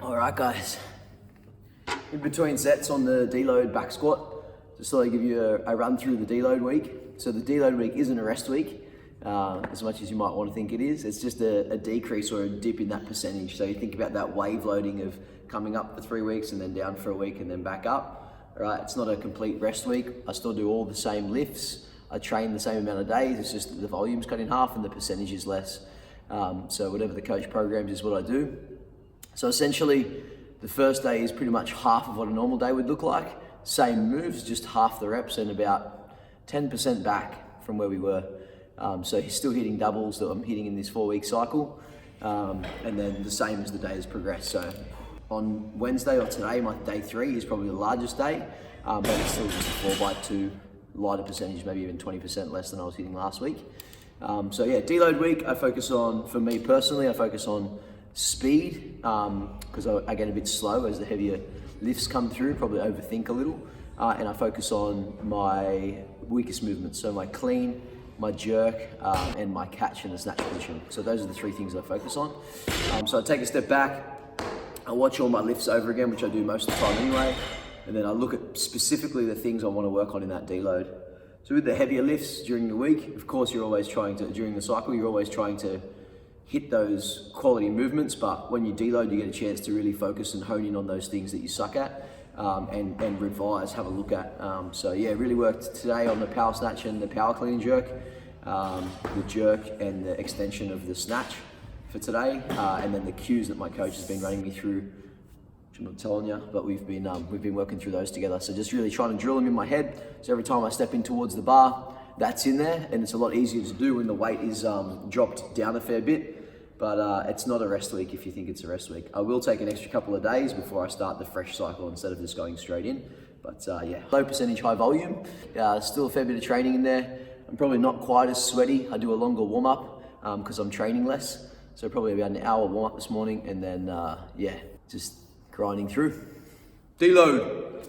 All right, guys. In between sets on the deload back squat, just thought I'd give you a run through the deload week. So the deload week isn't a rest week, as much as you might want to think it is. It's just a decrease or a dip in that percentage. So you think about that wave loading of coming up for 3 weeks and then down for a week and then back up. All right, it's not a complete rest week. I still do all the same lifts. I train the same amount of days. It's just that the volume's cut in half and the percentage is less. So whatever the coach programs is what I do. So essentially, the first day is pretty much half of what a normal day would look like. Same moves, just half the reps and about 10% back from where we were. So he's still hitting doubles that I'm hitting in this 4-week cycle. And then the same as the day has progressed. So on Wednesday or today, my day 3 is probably the largest day, but it's still just a 4x2 lighter percentage, maybe even 20% less than I was hitting last week. So yeah, deload week, I focus on, for me personally, I focus on speed, because I get a bit slow as the heavier lifts come through, probably overthink a little, and I focus on my weakest movements, so my clean, my jerk, and my catch and the snatch position. So those are the 3 things I focus on. So I take a step back, I watch all my lifts over again, which I do most of the time anyway, and then I look at specifically the things I want to work on in that deload. So with the heavier lifts during the week, of course you're always trying to, during the cycle, you're always trying to hit those quality movements, but when you deload, you get a chance to really focus and hone in on those things that you suck at, and revise, have a look at. So yeah, really worked today on the power snatch and the power clean jerk, the jerk and the extension of the snatch for today, and then the cues that my coach has been running me through, which I'm not telling you, but we've been working through those together. So just really trying to drill them in my head. So every time I step in towards the bar, that's in there, and it's a lot easier to do when the weight is dropped down a fair bit. But it's not a rest week if you think it's a rest week. I will take an extra couple of days before I start the fresh cycle instead of just going straight in. But yeah, low percentage, high volume. Still a fair bit of training in there. I'm probably not quite as sweaty. I do a longer warm up because I'm training less. So probably about an hour warm up this morning, and then yeah, just grinding through. Deload.